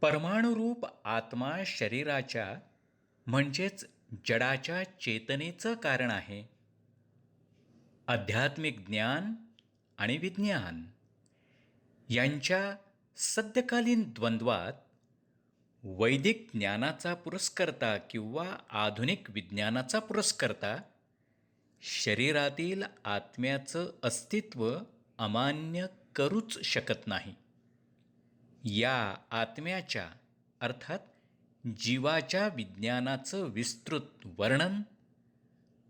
परमाणुरूप आत्मा शरीराच्या म्हणजेच जडाच्या चेतनेचं कारण आहे. आध्यात्मिक ज्ञान आणि विज्ञान यांच्या सद्यकालीन द्वंद्वात वैदिक ज्ञानाचा पुरस्कर्ता किंवा आधुनिक विज्ञानाचा पुरस्कर्ता शरीरातील आत्म्याचं अस्तित्व अमान्य करूच शकत नाही. या आत्म्याच्या अर्थात जीवाच्या विज्ञानाचं विस्तृत वर्णन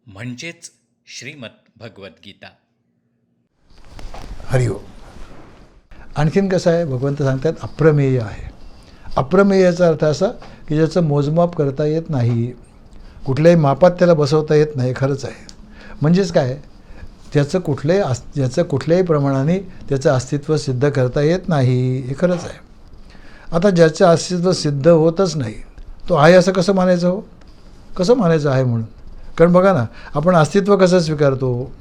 म्हणजेच श्रीमद भगवद्गीता. हरिओम. आणखीन कसं आहे, भगवंत सांगतात अप्रमेय आहे. अप्रमेयाचा अर्थ असा की ज्याचं मोजमाप करता येत नाही, कुठल्याही मापात त्याला बसवता येत नाही. खरंच आहे. म्हणजेच काय, ज्याचं कुठल्याही प्रमाणाने त्याचं अस्तित्व सिद्ध करता येत नाही, हे खरंच आहे. आता ज्याचं अस्तित्व सिद्ध होतच नाही तो आहे असं कसं मानायचं हो? कसं मानायचं आहे म्हणून? कारण बघा ना, आपण अस्तित्व कसं स्वीकारतो?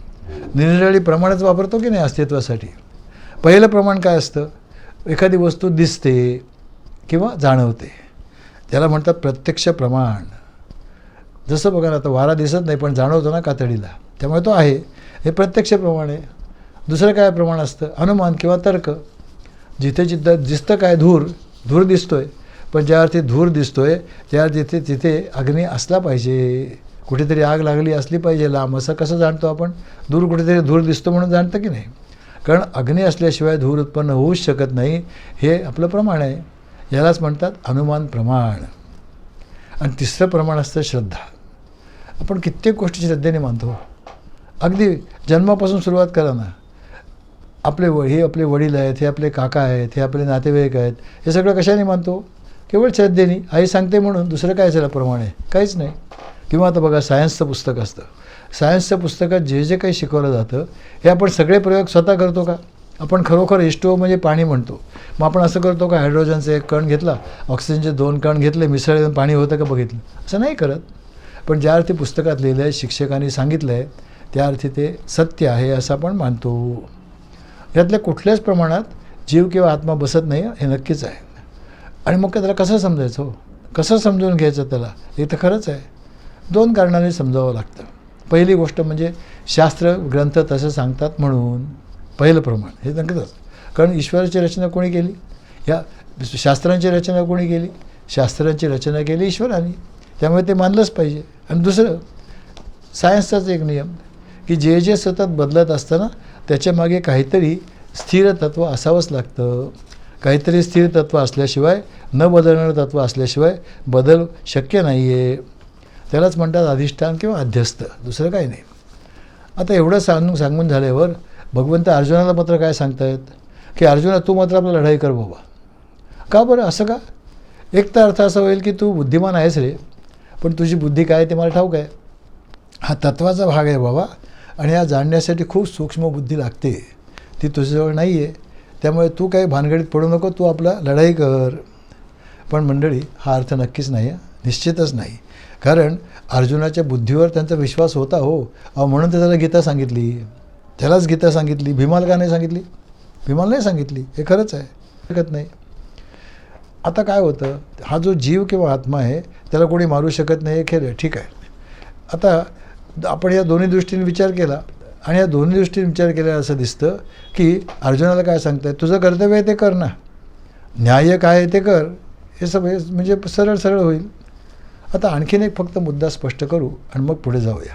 निरनिराळी प्रमाणच वापरतो की नाही अस्तित्वासाठी. पहिलं प्रमाण काय असतं? एखादी वस्तू दिसते किंवा जाणवते, त्याला म्हणतात प्रत्यक्ष प्रमाण. जसं बघा ना, आता वारा दिसत नाही पण जाणवतो ना कातडीला, त्यामुळे तो आहे, हे प्रत्यक्ष प्रमाण आहे. दुसरं काय प्रमाण असतं? अनुमान किंवा तर्क. जिथे जिथं दिसतं काय, धूर दिसतोय, पण ज्या अर्थी धूर दिसतोय त्या तिथे अग्नी असला पाहिजे, कुठेतरी आग लागली असली पाहिजे लांब. असं कसं जाणतो आपण? कुठेतरी धूर दिसतो म्हणून जाणतं की नाही? कारण अग्नी असल्याशिवाय धूर उत्पन्न होऊच शकत नाही, हे आपलं प्रमाण आहे. यालाच म्हणतात अनुमान प्रमाण. आणि तिसरं प्रमाण असतं श्रद्धा. आपण कित्येक गोष्टी श्रद्धेने मानतो. अगदी जन्मापासून सुरुवात करा ना, हे आपले वडील आहेत, हे आपले काका आहेत, हे आपले नातेवाईक आहेत, हे सगळं कशाने मानतो? केवळ श्रद्धेने. आई सांगते म्हणून. दुसरं काय त्याला प्रमाण आहे? काहीच नाही. किंवा आता बघा, सायन्सचं पुस्तक असतं. सायन्सच्या पुस्तकात जे काही शिकवलं जातं हे आपण सगळे प्रयोग स्वतः करतो का? आपण खरोखर H2O म्हणजे पाणी म्हणतो, मग आपण असं करतो का? हायड्रोजनचा एक कण घेतला, ऑक्सिजनचे 2 कण घेतले, मिसळून पाणी होतं का बघितलं? असं नाही करत. पण ज्या अर्थी पुस्तकात लिहिलं आहे, शिक्षकांनी सांगितलं आहे, त्या अर्थी ते सत्य आहे असं आपण मानतो. यातल्या कुठल्याच प्रमाणात जीव किंवा आत्मा बसत नाही, हे नक्कीच आहे. आणि मग त्याला कसं समजायचं हो? कसं समजून घ्यायचं त्याला? हे तर खरंच आहे. 2 कारणांनी समजावं लागतं. पहिली गोष्ट म्हणजे शास्त्र ग्रंथ तसं सांगतात म्हणून. पहिलं प्रमाण हे नक्कीच. कारण ईश्वराची रचना कोणी केली? या शास्त्रांची रचना कोणी केली? शास्त्रांची रचना केली ईश्वराने, त्यामुळे ते मानलंच पाहिजे. आणि दुसरं, सायन्सचाच एक नियम की जे सतत बदलत असताना त्याच्यामागे काहीतरी स्थिर तत्त्व असावंच लागतं. काहीतरी स्थिर तत्त्व असल्याशिवाय, न बदलणारं तत्त्व असल्याशिवाय बदल शक्य नाही आहे. त्यालाच म्हणतात अधिष्ठान किंवा अध्यस्त, दुसरं काही नाही. आता एवढं सांगून झाल्यावर भगवंत अर्जुनाला मात्र काय सांगतायत की अर्जुना, तू मात्र आपला लढाई कर बाबा. का बरं? असं का? एक तर अर्थ असा होईल की तू बुद्धिमान आहेस रे, पण तुझी बुद्धी काय ते मला ठाऊक आहे. हा तत्त्वाचा भाग आहे बाबा, आणि या जाणण्यासाठी खूप सूक्ष्म बुद्धी लागते, ती तुझ्याजवळ नाही आहे. त्यामुळे तू काही भानगडीत पडू नको, तू आपला लढाई कर. पण मंडळी, हा अर्थ नक्कीच नाही, निश्चितच नाही. कारण अर्जुनाच्या बुद्धीवर त्यांचा विश्वास होता हो. म्हणून त्याला गीता सांगितली, त्यालाच गीता सांगितली. भीमाला का नाही सांगितली? भीमाला नाही सांगितली, हे खरंच आहे, शकत नाही. आता काय होतं, हा जो जीव किंवा आत्मा आहे त्याला कोणी मारू शकत नाही, हे खरं आहे, ठीक आहे. आता आपण या दोन्ही दृष्टीने विचार केला, आणि या दोन्ही दृष्टीने विचार केल्यावर असं दिसतं की अर्जुनाला काय सांगताय, तुझं कर्तव्य आहे ते कर ना, न्याय काय आहे ते कर. हे सगळे म्हणजे सरळ होईल. आता आणखीन एक फक्त मुद्दा स्पष्ट करू आणि मग पुढे जाऊया.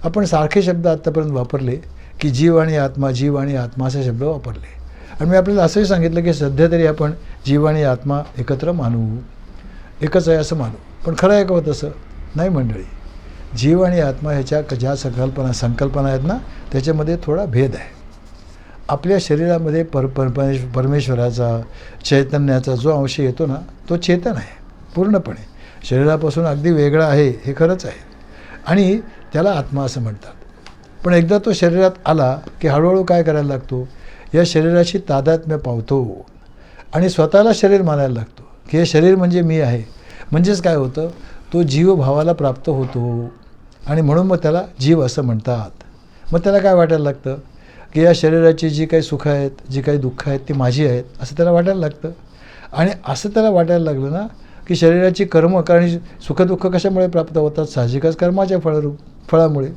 आपण सारखे शब्द आत्तापर्यंत वापरले की जीव आणि आत्मा असे शब्द वापरले, आणि मी आपल्याला असंही सांगितलं की सध्या तरी आपण जीव आणि आत्मा एकत्र मानू, एकच आहे असं मानू. पण खरं आहे का तसं? नाही मंडळी. जीव आणि आत्मा ह्याच्या ज्या संकल्पना आहेत ना, त्याच्यामध्ये थोडा भेद आहे. आपल्या शरीरामध्ये परमेश्वराचा, चैतन्याचा जो अंश येतो ना, तो चेतन आहे पूर्णपणे, शरीरापासून अगदी वेगळा आहे, हे खरंच आहे. आणि त्याला आत्मा असं म्हणतात. पण एकदा तो शरीरात आला की हळूहळू काय करायला लागतो, या शरीराची तादात्म्य पावतो आणि स्वतःला शरीर मानायला लागतो की हे शरीर म्हणजे मी आहे. म्हणजेच काय होतं, तो जीवभावाला प्राप्त होतो, आणि म्हणून मग त्याला जीव असं म्हणतात. मग त्याला काय वाटायला लागतं की या शरीराची जी काही सुखं आहेत, जी काही दुःखं आहेत ती माझी आहेत असं त्याला वाटायला लागतं. आणि असं त्याला वाटायला लागलं ना की शरीराची कर्म, कारण सुखदुःख कशामुळे प्राप्त होतात? साहजिकच कर्माच्या फळामुळे.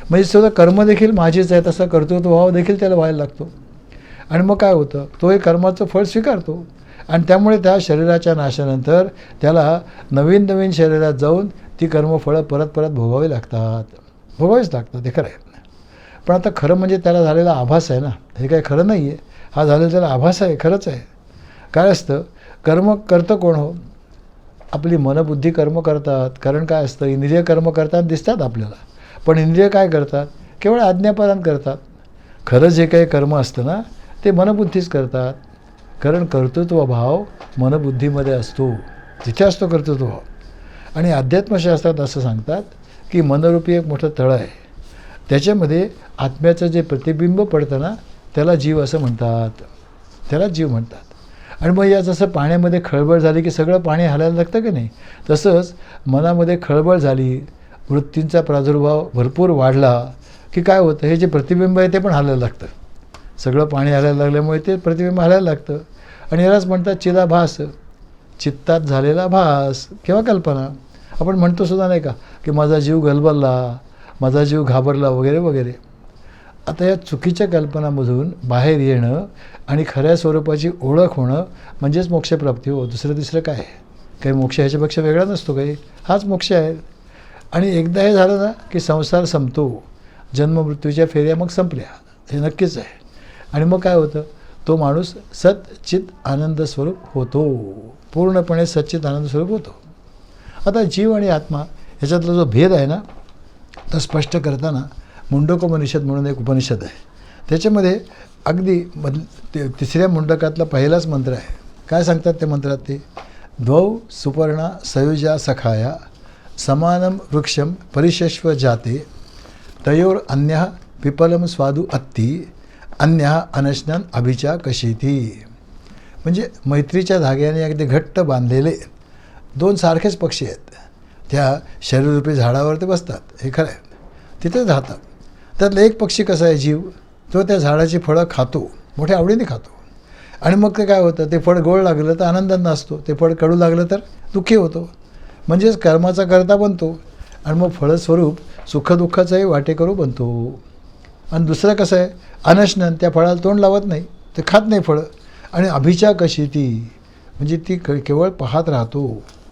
म्हणजे सुद्धा कर्म देखील माझेच आहे तसा कर्तृत्वभाव देखील त्याला व्हायला लागतो. आणि मग काय होतं? तो हे कर्माचं फळ स्वीकारतो आणि त्यामुळे त्या शरीराच्या नाशानंतर त्याला नवीन नवीन शरीरात जाऊन ती कर्मफळं परत परत भोगावी लागतात, भोगावीच लागतात. हे खरं आहे. पण आता खरं म्हणजे त्याला झालेला आभास आहे ना, हे काही खरं नाही आहे. हा झालेला त्याला आभास आहे, खरंच आहे. काय असतं? कर्म करतं कोण हो? आपली मनबुद्धी कर्म करतात. कारण काय असतं? इंद्रिय कर्म करताना दिसतात आपल्याला, पण इंद्रिय काय करतात? केवळ आज्ञापालन करतात. खरं जे काही कर्म असतं ना ते मनबुद्धीच करतात. कारण कर्तृत्वभाव मनबुद्धीमध्ये असतो, तिथे असतो कर्तृत्वभाव. आणि अध्यात्मशास्त्रात असं सांगतात की मनरूपी एक मोठं तळं आहे, त्याच्यामध्ये आत्म्याचं जे प्रतिबिंब पडतं ना त्याला जीव असं म्हणतात, त्याला जीव म्हणतात. आणि मग या जसं पाण्यामध्ये खळबळ झाली की सगळं पाणी हलायला लागतं की नाही, तसंच मनामध्ये खळबळ झाली, वृत्तींचा प्रादुर्भाव भरपूर वाढला की काय होतं? हे जे प्रतिबिंब आहे ते पण हलायला लागतं. सगळं पाणी हलायला लागल्यामुळे ते प्रतिबिंब हलायला लागतं. आणि यालाच म्हणतात चिदाभास, चित्तात झालेला भास किंवा कल्पना. आपण म्हणतो सुद्धा नाही का की माझा जीव गलबलला, माझा जीव घाबरला वगैरे वगैरे. आता या चुकीच्या कल्पनामधून बाहेर येणं आणि खऱ्या स्वरूपाची ओळख होणं म्हणजेच मोक्षप्राप्ती हो. दुसरं तिसरं काय आहे? काही मोक्ष ह्याच्यापेक्षा वेगळा नसतो काही, हाच मोक्ष आहे. आणि एकदा हे झालं ना की संसार संपतो, जन्ममृत्यूच्या फेऱ्या मग संपल्या, हे नक्कीच आहे. आणि मग काय होतं? तो माणूस सच्चित आनंद स्वरूप होतो, पूर्णपणे सच्चित आनंद स्वरूप होतो. आता जीव आणि आत्मा ह्याच्यातला जो भेद आहे ना तो स्पष्ट करताना मुंडकोपनिषद म्हणून एक उपनिषद आहे, त्याच्यामध्ये अगदी तिसऱ्या मुंडकातला पहिलाच मंत्र आहे. काय सांगतात ते मंत्रात? ते द्वौ सुपर्णा सयुजा सखाया समानम वृक्षम परिशश्व जाते तयोर अन्यः पिपलम स्वादू अत्ती अन्यः अनशनन अभिचा कशीती. म्हणजे मैत्रीच्या धाग्याने अगदी घट्ट बांधलेले दोन सारखेच पक्षी आहेत, त्या शरीररूपी झाडावर ते बसतात, हे खरं आहे, तिथेच राहतात. त्यातला एक पक्षी कसा आहे? जीव, तो त्या झाडाची फळं खातो, मोठ्या आवडीने खातो. आणि मग ते काय होतं? ते फळ गोड लागलं तर आनंदात असतो, ते फळ कडू लागलं तर दुःखी होतो. म्हणजेच कर्माचा करता बनतो आणि मग फळस्वरूप सुखदुःखाचाही वाटेकरू बनतो. आणि दुसरं कसं आहे? अनशनन, त्या फळाला तोंड लावत नाही, ते खात नाही फळं. आणि अभिचा कशी ती, म्हणजे ती केवळ पाहत राहतो,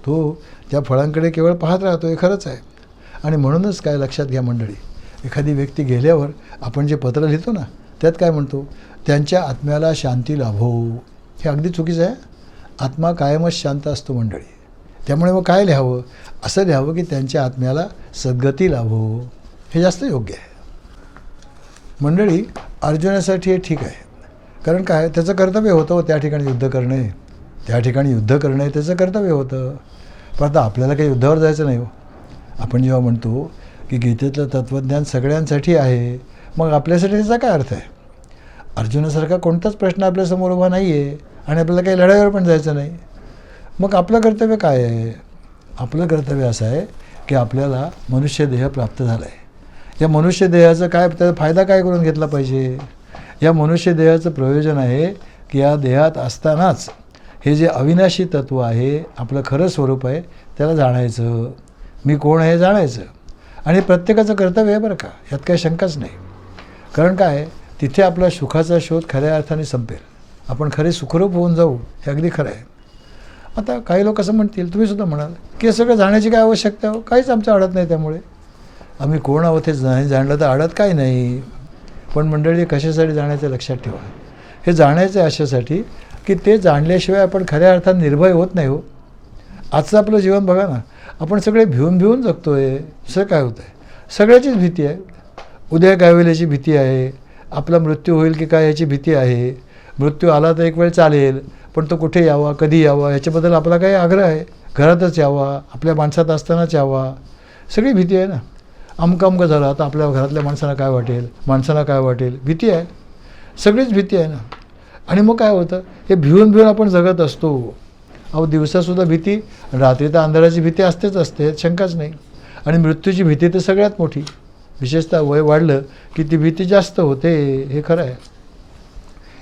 तो त्या फळांकडे केवळ पाहत राहतो, हे खरंच आहे. आणि म्हणूनच काय लक्षात घ्या मंडळी, एखादी व्यक्ती गेल्यावर आपण जे पत्र लिहितो ना त्यात काय म्हणतो? त्यांच्या आत्म्याला शांती लाभो. हे अगदी चुकीचं आहे. आत्मा कायमच शांत असतो मंडळी. त्यामुळे मग काय लिहावं? असं लिहावं की त्यांच्या आत्म्याला सद्गती लाभो, हे जास्त योग्य आहे. मंडळी अर्जुनासाठी हे ठीक आहे, कारण काय? त्याचं कर्तव्य होतं त्या ठिकाणी युद्ध करणे, त्या ठिकाणी युद्ध करणे त्याचं कर्तव्य होतं. पण आता आपल्याला काही युद्धावर जायचं नाही हो. आपण जेव्हा म्हणतो की गीतेतलं तत्त्वज्ञान सगळ्यांसाठी आहे, मग आपल्यासाठी त्याचा काय अर्थ आहे? अर्जुनासारखा कोणताच प्रश्न आपल्यासमोर उभा नाही आहे आणि आपल्याला काही लढाईवर पण जायचं नाही. मग आपलं कर्तव्य काय आहे? आपलं कर्तव्य असं आहे की आपल्याला मनुष्यदेह प्राप्त झाला आहे. या मनुष्यदेहाचा काय, त्याचा फायदा काय करून घेतला पाहिजे? या मनुष्यदेहाचं प्रयोजन आहे की या देहात असतानाच हे जे अविनाशी तत्त्व आहे, आपलं खरं स्वरूप आहे, त्याला जाणायचं, मी कोण आहे जाणायचं. आणि प्रत्येकाचं कर्तव्य आहे बरं का, यात काही शंकाच नाही. कारण काय? तिथे आपला सुखाचा शोध खऱ्या अर्थाने संपेल, आपण खरे सुखरूप होऊन जाऊ, हे अगदी खरं आहे. आता काही लोक असं म्हणतील, तुम्ही सुद्धा म्हणाल की हे सगळं जाण्याची काय आवश्यकता हो, काहीच आमचं अडत नाही, त्यामुळे आम्ही कोण आहोत हे नाही जाणलं तर अडत काही नाही. पण मंडळी कशासाठी जाण्याचं लक्षात ठेवा, हे जाण्याचं अशासाठी की ते जाणल्याशिवाय आपण खऱ्या अर्थाने निर्भय होत नाही हो. आजचं आपलं जीवन बघा ना, आपण सगळे भिवून जगतो आहे. दुसरं काय होतं आहे? सगळ्याचीच भीती आहे. उद्या काय होईल याची भीती आहे, आपला मृत्यू होईल की काय याची भीती आहे. मृत्यू आला तर एक वेळ चालेल, पण तो कुठे यावा, कधी यावा, याच्याबद्दल आपला काही आग्रह आहे? घरातच यावा, आपल्या माणसात असतानाच यावा, सगळी भीती आहे ना. अमकं झालं आता आपल्या घरातल्या माणसांना काय वाटेल, माणसांना काय वाटेल, भीती आहे, सगळीच भीती आहे ना. आणि मग काय होतं? हे भिवून आपण जगत असतो. अहो दिवसासुद्धा भीती, रात्री तर अंधाराची भीती असतेच असते, शंकाच नाही. आणि मृत्यूची भीती तर सगळ्यात मोठी, विशेषतः वय वाढलं की ती भीती जास्त होते, हे खरं आहे.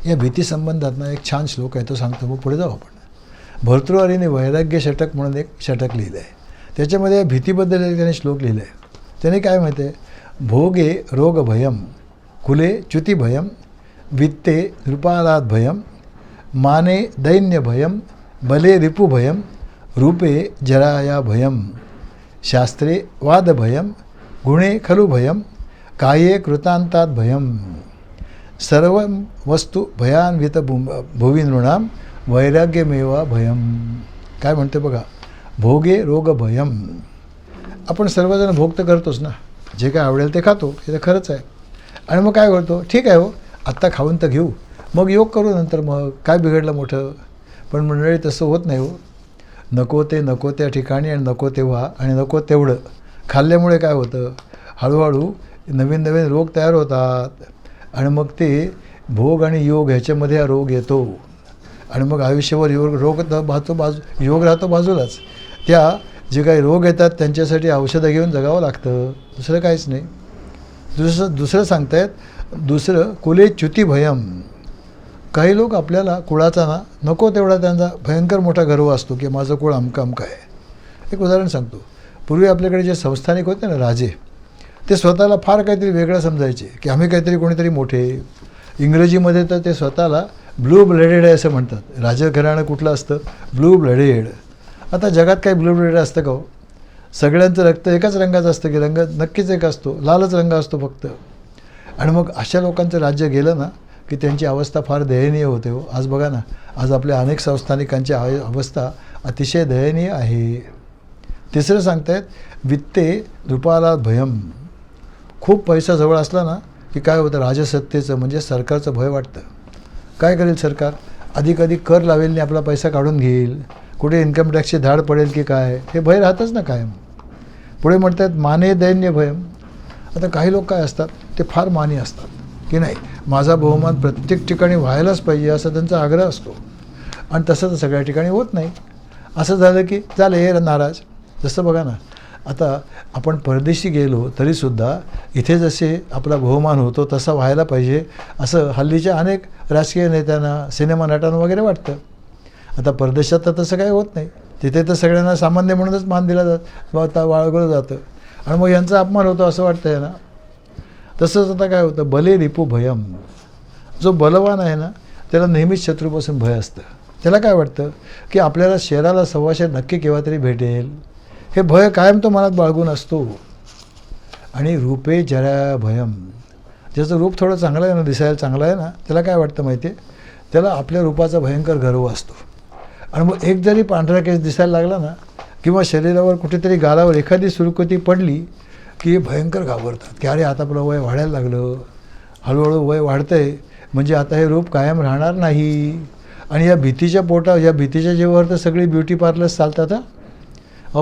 या भीती संबंधात ना एक छान श्लोक आहे, तो सांगतो, मग पुढे जाऊ आपण. भर्तृहरीने वैराग्य षटक म्हणून एक षटक लिहिलं आहे. त्याच्यामध्ये भीतीबद्दल एक त्याने श्लोक लिहिला आहे. त्याने काय माहिती आहे, भोगे रोगभयम, कुले च्युतिभयम, वित्ते नृपालाद भयम, माने दैन्यभयम, बले रिपुभयम, रूपे जराया भयम, शास्त्रे वादभयम, गुणे खलु भयम, काये कृतांतात भयम, सर्व वस्तू भयान्वित भुवी नृणाम वैराग्यमेवा भयम. काय म्हणते बघा, भोगे रोग भयम. आपण सर्वजण भोग तर करतोच ना, जे काय आवडेल ते खातो, हे तर खरंच आहे. आणि मग काय करतो, ठीक आहे हो आत्ता खाऊन तर घेऊ, मग योग करू नंतर, मग काय बिघडलं मोठं. पण मंडळी तसं होत नाही हो. नको ते नको त्या ठिकाणी आणि नको तेव्हा आणि नको तेवढं खाल्ल्यामुळे काय होतं, हळूहळू नवीन नवीन रोग तयार होतात. आणि मग ते भोग आणि योग ह्याच्यामध्ये हा रोग येतो. आणि मग आयुष्यभर रोग योग राहतो बाजूलाच. त्या जे काही रोग येतात त्यांच्यासाठी औषधं घेऊन जगावं लागतं, दुसरं काहीच नाही. दुसरं सांगतायत, दुसरं कुले च्युती भयम. काही लोक आपल्याला कुळाचा ना नको तेवढा त्यांचा भयंकर मोठा गर्व असतो की माझं कुळ अमकं अमकं आहे. एक उदाहरण सांगतो. पूर्वी आपल्याकडे जे संस्थानिक होते ना राजे, ते स्वतःला फार काहीतरी वेगळं समजायचे की आम्ही काहीतरी कोणीतरी मोठे. इंग्रजीमध्ये तर ते स्वतःला ब्लू ब्लडेड आहे असं म्हणतात. राजघराणं कुठलं असतं, ब्लू ब्लडेड. आता जगात काही ब्लू ब्लडेड असतं का हो? सगळ्यांचं रक्त एकाच रंगाचं असतं की रंग नक्कीच एक असतो, लालच रंग असतो फक्त. आणि मग अशा लोकांचं राज्य गेलं ना की त्यांची अवस्था फार दयनीय होते हो. आज बघा ना, आज आपल्या अनेक संस्थानिकांची अवस्था अतिशय दयनीय आहे. तिसरं सांगतायत, वित्ते नृपाला भयम. खूप पैसा जवळ असला ना की काय होतं, राजसत्तेचं म्हणजे सरकारचं भय वाटतं. काय करेल सरकार, अधिक कर लावेल आणि आपला पैसा काढून घेईल, कुठे इन्कम टॅक्सची धाड पडेल की काय, हे भय राहतच ना कायम. पुढे म्हणतात माने दैन्य भयम. आता काही लोक काय असतात, ते फार मानी असतात की नाही माझा बहुमान प्रत्येक ठिकाणी व्हायलाच पाहिजे असा त्यांचा आग्रह असतो. आणि तसं तर सगळ्या ठिकाणी होत नाही. असं झालं की झालं हे नाराज. जसं बघा ना, आता आपण परदेशी गेलो तरीसुद्धा इथे जसे आपला बहुमान होतो तसा व्हायला पाहिजे असं हल्लीच्या अनेक राजकीय नेत्यांना, सिनेमा नटांना वगैरे वाटतं. आता परदेशात तर तसं काही होत नाही. तिथे तर सगळ्यांना सामान्य म्हणूनच मान दिला वाळगलं जातं. आणि मग यांचा अपमान होतो असं वाटतं आहे ना. तसंच आता काय होतं, बले रिपू भयम. जो बलवान आहे ना त्याला नेहमीच शत्रूपासून भय असतं. त्याला काय वाटतं की आपल्याला शरीराला सव्वाशे नक्की केव्हा तरी भेटेल, हे भय कायम तो मनात बाळगून असतो. आणि रूपे जरा भयम. ज्याचं रूप थोडं चांगलं आहे ना, दिसायला चांगलं आहे ना, त्याला काय वाटतं माहिती आहे, त्याला आपल्या रूपाचा भयंकर गर्व असतो. आणि मग एक जरी पांढरा केस दिसायला लागला ना किंवा शरीरावर कुठेतरी गालावर एखादी सुरकुती पडली की भयंकर घाबरतात की अरे आता आपलं वय वाढायला लागलं, हळूहळू वय वाढतं आहे, म्हणजे आता हे रूप कायम राहणार नाही. आणि या भीतीच्या जीवावर तर सगळी ब्युटी पार्लर्स चालतात.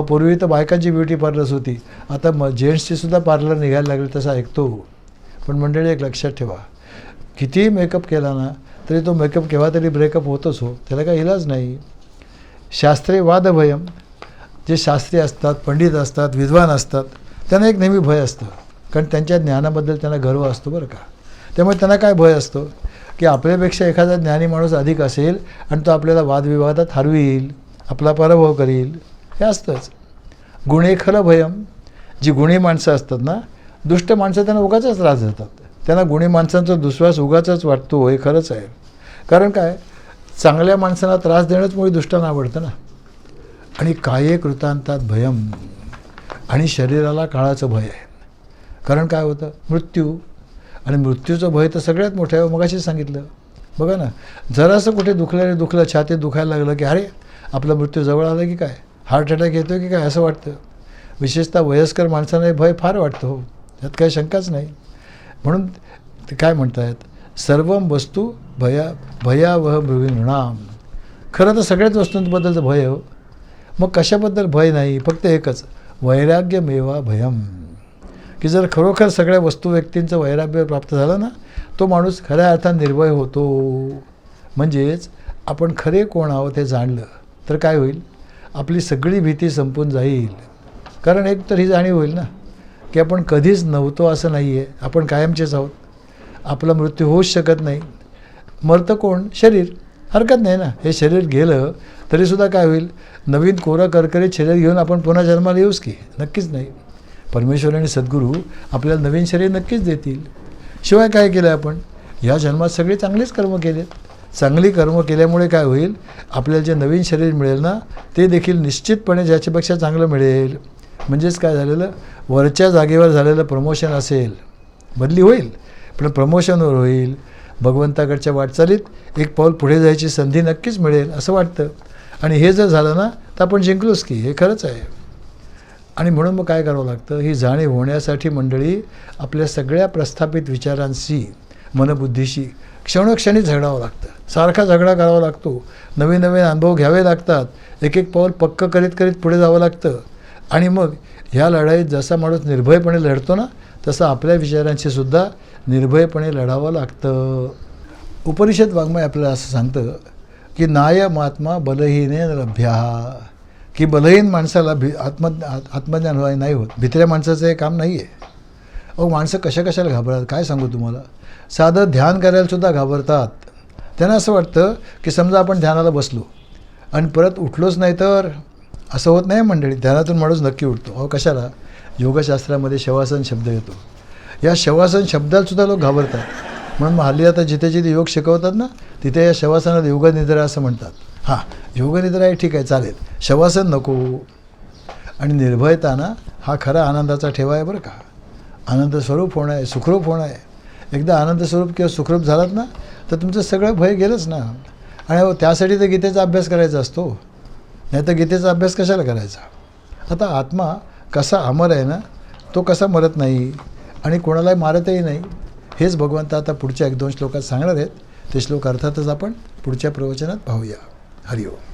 पूर्वी तर बायकांची ब्युटी पार्लर्स होती, आता जेंट्सची सुद्धा पार्लर निघायला लागले तसं ऐकतो. पण मंडळी एक लक्षात ठेवा, कितीही मेकअप केला ना तरी तो मेकअप केव्हा तरी ब्रेकअप होतोच हो, त्याला काही इलाज नाही. शास्त्रे वादभयम. जे शास्त्री असतात, पंडित असतात, विद्वान असतात, त्यांना एक नेहमी भय असतं, कारण त्यांच्या ज्ञानाबद्दल त्यांना गर्व असतो बरं का. त्यामुळे त्यांना काय भय असतो की आपल्यापेक्षा एखादा ज्ञानी माणूस अधिक असेल आणि तो आपल्याला वादविवादात हरवील, आपला पराभव करील, हे असतंच. गुणे खरं भयम. जी गुणी माणसं असतात ना, दुष्ट माणसं त्यांना उगाचच त्रास देतात. त्यांना गुणी माणसांचा दुस्वास उगाचच वाटतो, हे खरंच आहे. कारण काय, चांगल्या माणसांना त्रास देणंच मुळे दुष्टांना आवडतं ना. आणि काये कृतांतात भयम. आणि शरीराला काळाचं भय आहे. कारण काय होतं, मृत्यू. आणि मृत्यूचं भय तर सगळ्यात मोठं आहे. मगाशी सांगितलं बघा ना, जरासं कुठे दुखलं, छातीत दुखायला लागलं की अरे आपला मृत्यू जवळ आला की काय, हार्ट अटॅक येतो की काय असं वाटतं. विशेषतः वयस्कर माणसांना हे भय फार वाटतं हो, त्यात काही शंकाच नाही. म्हणून ते काय म्हणतात, सर्वम वस्तू भयावह नृणाम. खरं तर सगळ्याच वस्तूंबद्दलचं भय हो. मग कशाबद्दल भय नाही, फक्त एकच, वैराग्यमेवा भयम. की जर खरोखर सगळ्या वस्तू व्यक्तींचं वैराग्य प्राप्त झालं ना, तो माणूस खऱ्या अर्थाने निर्भय होतो. म्हणजेच आपण खरे कोण आहोत हे जाणलं तर काय होईल, आपली सगळी भीती संपून जाईल. कारण एक तर ही जाणीव होईल ना की आपण कधीच नव्हतो असं नाही आहे, आपण कायमचेच आहोत. आपला मृत्यू होऊच शकत नाही. मरतं कोण, शरीर. हरकत नाही ना. हे शरीर गेलं तरीसुद्धा काय होईल, नवीन कोरं करकरीत शरीर घेऊन आपण पुन्हा जन्माला येऊच की? नक्कीच नाही. परमेश्वर आणि सद्गुरू आपल्याला नवीन शरीर नक्कीच देतील. शिवाय काय केलं आपण, ह्या जन्मात सगळे चांगलेच कर्म केलेत. चांगली कर्म केल्यामुळे काय होईल, आपल्याला जे नवीन शरीर मिळेल ना, ते देखील निश्चितपणे ज्याच्यापेक्षा चांगलं मिळेल. म्हणजेच काय झालेलं, वरच्या जागेवर झालेलं प्रमोशन असेल, बदली होईल पण प्रमोशनवर होईल. भगवंताकडच्या वाटचालीत एक पाऊल पुढे जायची संधी नक्कीच मिळेल असं वाटतं. आणि हे जर झालं ना तर आपण जिंकलोच की, हे खरंच आहे. आणि म्हणून मग काय करावं लागतं, ही जाणीव होण्यासाठी मंडळी आपल्या सगळ्या प्रस्थापित विचारांशी, मनबुद्धीशी क्षणोक्षणी झगडावं लागतं. सारखा झगडा करावा लागतो. नवीन नवीन अनुभव घ्यावे लागतात. एक एक पाऊल पक्क करीत करीत पुढे जावं लागतं. आणि मग ह्या लढाईत जसा माणूस निर्भयपणे लढतो ना, तसं आपल्या विचारांशी सुद्धा निर्भयपणे लढावं लागतं. उपनिषद वाङ्मय आपल्याला असं सांगतं की नायमात्मा बलहीने लभ्या, की बलहीन माणसाला आत्मज्ञान नाही होत. भित्र्या माणसाचं हे काम नाही आहे. अहो, माणसं कशाला घाबरतात काय सांगू तुम्हाला. साधं ध्यान करायलासुद्धा घाबरतात. त्यांना असं वाटतं की समजा आपण ध्यानाला बसलो आणि परत उठलोच नाही तर, असं होत नाही मंडळी. ध्यानातून माणूस नक्की उठतो. अहो कशाला, योगशास्त्रामध्ये शवासन शब्द येतो. या शवासन शब्दालासुद्धा लोक घाबरतात. म्हणून हल्ली आता जिथे जिथे योग शिकवतात ना, तिथे या शवासनाला योगनिद्रा असं म्हणतात. हां, योगनिद्रा आहे, ठीक आहे, चालेल, शवासन नको. आणि निर्भयताना हा खरा आनंदाचा ठेवा आहे बरं का. आनंद स्वरूप होणं आहे, सुखरूप होणं आहे. एकदा आनंद स्वरूप किंवा सुखरूप झालात ना तर तुमचं सगळं भय गेलंच ना. आणि त्यासाठी तर गीतेचा अभ्यास करायचा असतो, नाही तर गीतेचा अभ्यास कशाला करायचा. आता आत्मा कसा अमर आहे ना, तो कसा मरत नाही आणि कोणालाही मारतही नाही. हेच भगवंत आता पुढच्या 1-2 श्लोकात सांगणार आहेत. ते श्लोक अर्थातच आपण पुढच्या प्रवचनात पाहूया. हरिओम.